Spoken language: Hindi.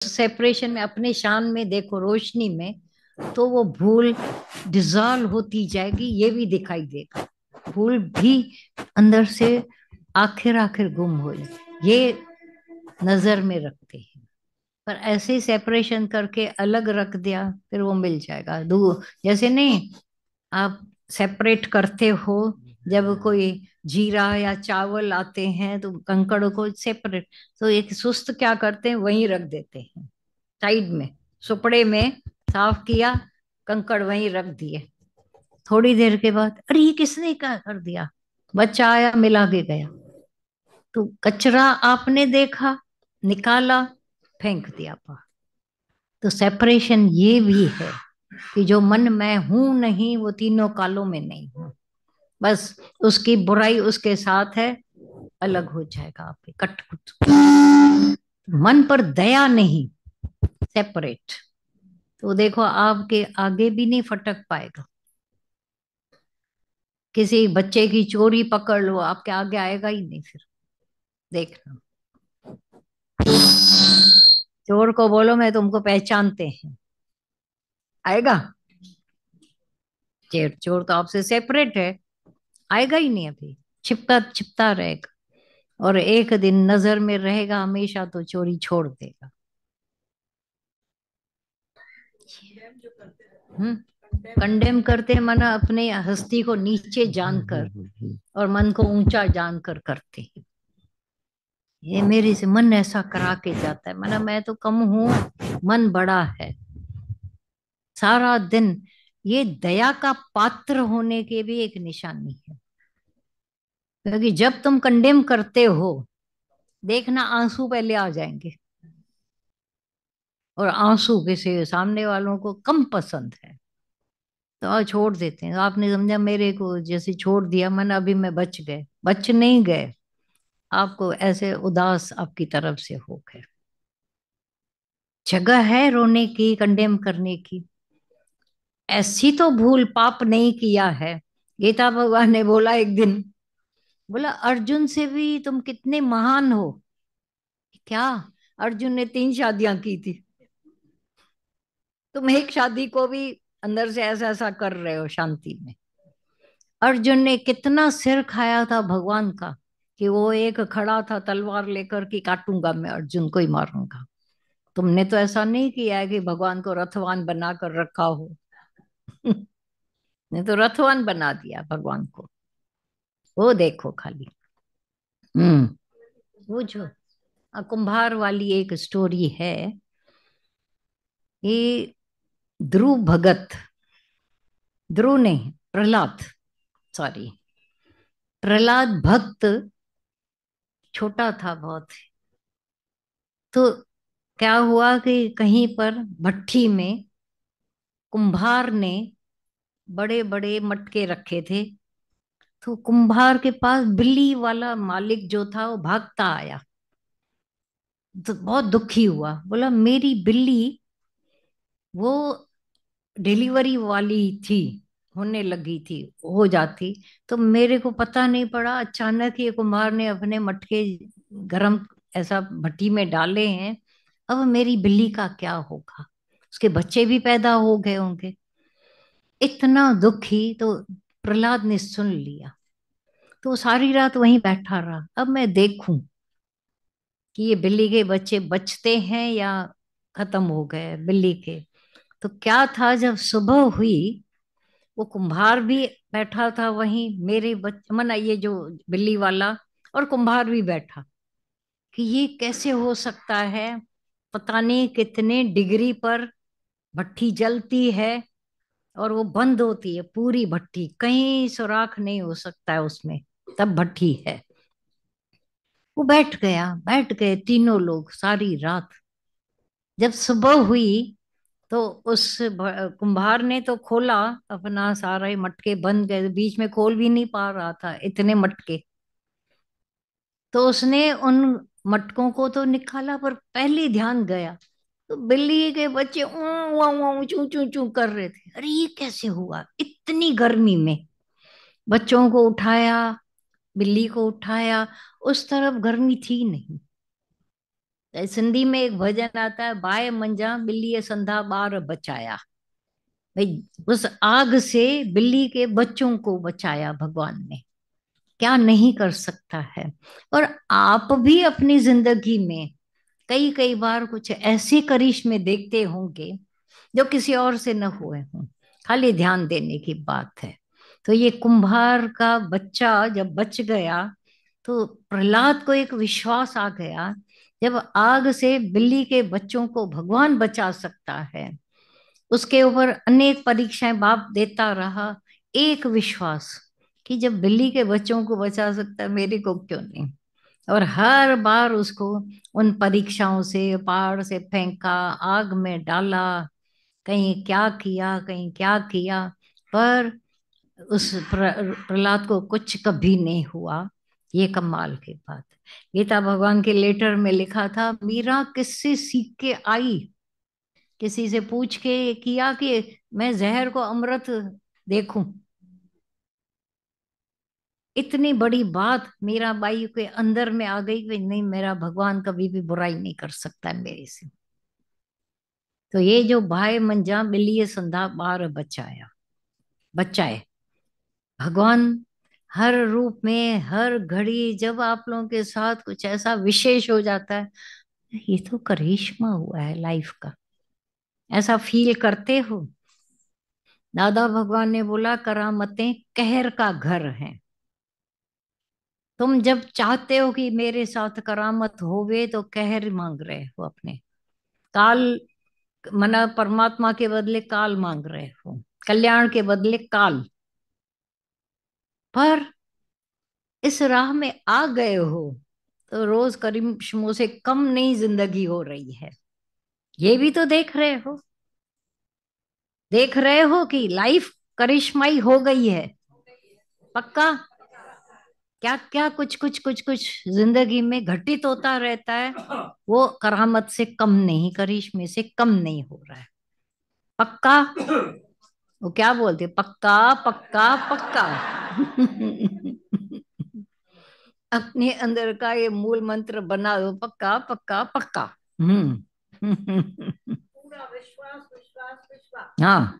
सेपरेशन में अपने शान में देखो, रोशनी में, तो वो भूल डिजॉल्व होती जाएगी, ये भी दिखाई देगा। भूल भी अंदर से आखिर आखिर गुम हुई, ये नजर में रखते हैं। पर ऐसे ही सेपरेशन करके अलग रख दिया, फिर वो मिल जाएगा दूर। जैसे नहीं, आप सेपरेट करते हो, जब कोई जीरा या चावल आते हैं तो कंकड़ को सेपरेट, तो एक सुस्त क्या करते हैं, वहीं रख देते हैं साइड में, सुपड़े में, साफ किया, कंकड़ वहीं रख दिए। थोड़ी देर के बाद, अरे ये किसने क्या कर दिया, बच्चा आया मिला के गया। तो कचरा आपने देखा, निकाला, फेंक दिया बाहर। तो सेपरेशन ये भी है कि जो मन मैं हूं नहीं, वो तीनों कालों में नहीं हूं, बस उसकी बुराई उसके साथ है, अलग हो जाएगा आप, कट कुट। मन पर दया नहीं, सेपरेट, तो देखो आपके आगे भी नहीं फटक पाएगा। किसी बच्चे की चोरी पकड़ लो, आपके आगे आएगा ही नहीं फिर, देखना। चोर को बोलो मैं तुमको पहचानते हैं, आएगा? चोर चोर तो आपसे सेपरेट है, आएगा ही नहीं अभी, छिपता छिपता रहेगा, और एक दिन नजर में रहेगा हमेशा, तो चोरी छोड़ देगा। हम्म। कंडेम करते हैं, माना अपने हस्ती को नीचे जानकर और मन को ऊंचा जानकर करते हैं। ये मेरे से मन ऐसा करा के जाता है, माना मैं तो कम हूं, मन बड़ा है सारा दिन। ये दया का पात्र होने की भी एक निशानी है, क्योंकि जब तुम कंडेम करते हो, देखना आंसू पहले आ जाएंगे, और आंसू किसी सामने वालों को कम पसंद है, तो छोड़ देते हैं। आपने समझा मेरे को जैसे छोड़ दिया, मन अभी मैं बच गए, बच नहीं गए, आपको ऐसे उदास आपकी तरफ से हो गए। जगह है रोने की, कंडेम करने की, ऐसी तो भूल पाप नहीं किया है। गीता भगवान ने बोला एक दिन, बोला अर्जुन से भी तुम कितने महान हो। क्या? अर्जुन ने 3 शादियां की थी, तुम एक शादी को भी अंदर से ऐसा ऐसा कर रहे हो शांति में। अर्जुन ने कितना सिर खाया था भगवान का, कि वो एक खड़ा था तलवार लेकर, कि काटूंगा मैं अर्जुन को ही मारूंगा। तुमने तो ऐसा नहीं किया है कि भगवान को रथवान बना कर रखा हो। ने तो रथवान बना दिया भगवान को, वो देखो खाली। हम्म। वो जो कुंभार वाली एक स्टोरी है, ये ध्रुव भगत, ध्रुव नहीं, प्रहलाद, सॉरी, प्रहलाद भक्त छोटा था बहुत। तो क्या हुआ कि कहीं पर भट्ठी में कुंभार ने बड़े बड़े मटके रखे थे। तो कुंभार के पास बिल्ली वाला मालिक जो था, वो भागता आया, तो बहुत दुखी हुआ, बोला मेरी बिल्ली वो डिलीवरी वाली थी, होने लगी थी, हो जाती, तो मेरे को पता नहीं पड़ा, अचानक ये कुम्हार ने अपने मटके गरम ऐसा भट्टी में डाले हैं, अब मेरी बिल्ली का क्या होगा, उसके बच्चे भी पैदा हो गए होंगे। इतना दुखी, तो प्रहलाद ने सुन लिया, तो वो सारी रात वहीं बैठा रहा, अब मैं देखूं कि ये बिल्ली के बच्चे बचते हैं या खत्म हो गए बिल्ली के। तो क्या था, जब सुबह हुई, वो कुंभार भी बैठा था वहीं, मेरे मना ये जो बिल्ली वाला, और कुंभार भी बैठा, कि ये कैसे हो सकता है, पता नहीं कितने डिग्री पर भट्ठी जलती है, और वो बंद होती है पूरी भट्टी, कहीं सुराख नहीं हो सकता है उसमें, तब भट्ठी है। वो बैठ गए तीनों लोग सारी रात। जब सुबह हुई, तो उस कुंभार ने तो खोला, अपना सारे मटके बंद गए, बीच में खोल भी नहीं पा रहा था, इतने मटके। तो उसने उन मटकों को तो निकाला, पर पहले ध्यान गया, तो बिल्ली के बच्चे चू चू चू कर रहे थे। अरे ये कैसे हुआ इतनी गर्मी में? बच्चों को उठाया, बिल्ली को उठाया, उस तरफ गर्मी थी नहीं, सिंधी में एक भजन आता है, बाय मंजा बिल्ली संधा बार बचाया। भाई उस आग से बिल्ली के बच्चों को बचाया भगवान ने, क्या नहीं कर सकता है। और आप भी अपनी जिंदगी में कई कई बार कुछ ऐसे करिश्मे देखते होंगे जो किसी और से न हुए हों, खाली ध्यान देने की बात है। तो ये कुंभार का बच्चा जब बच गया, तो प्रहलाद को एक विश्वास आ गया, जब आग से बिल्ली के बच्चों को भगवान बचा सकता है। उसके ऊपर अनेक परीक्षाएं बाप देता रहा, एक विश्वास कि जब बिल्ली के बच्चों को बचा सकता है, मेरे को क्यों नहीं। और हर बार उसको उन परीक्षाओं से, पहाड़ से फेंका, आग में डाला, कहीं क्या किया कहीं क्या किया, पर उस प्रहलाद को कुछ कभी नहीं हुआ। ये कमाल की बात है। गीता भगवान के लेटर में लिखा था, मीरा किससे सीख के आई, किसी से पूछ के किया कि मैं जहर को अमृत देखूं। इतनी बड़ी बात मीरा बाई के अंदर में आ गई कि नहीं, मेरा भगवान कभी भी बुराई नहीं कर सकता है मेरे से। तो ये जो भाई मंजा बिल्ली संधा बार बचाया, बचाए भगवान हर रूप में, हर घड़ी जब आप लोगों के साथ कुछ ऐसा विशेष हो जाता है, ये तो करिश्मा हुआ है लाइफ का, ऐसा फील करते हो। दादा भगवान ने बोला, करामतें कहर का घर है। तुम जब चाहते हो कि मेरे साथ करामत होवे, तो कहर मांग रहे हो अपने, काल, मना परमात्मा के बदले काल मांग रहे हो, कल्याण के बदले काल। पर इस राह में आ गए हो, तो रोज करिश्मों से कम नहीं जिंदगी हो रही है। ये भी तो देख रहे हो, देख रहे हो कि लाइफ करिश्माई हो गई है। पक्का, क्या क्या कुछ कुछ कुछ कुछ जिंदगी में घटित होता रहता है, वो करामत से कम नहीं, करिश्मे से कम नहीं हो रहा है। पक्का। वो क्या बोलते, पक्का पक्का पक्का। अपने अंदर का ये मूल मंत्र बना दो, पक्का पक्का पक्का। हम्म। पूरा विश्वास विश्वास विश्वास, हाँ।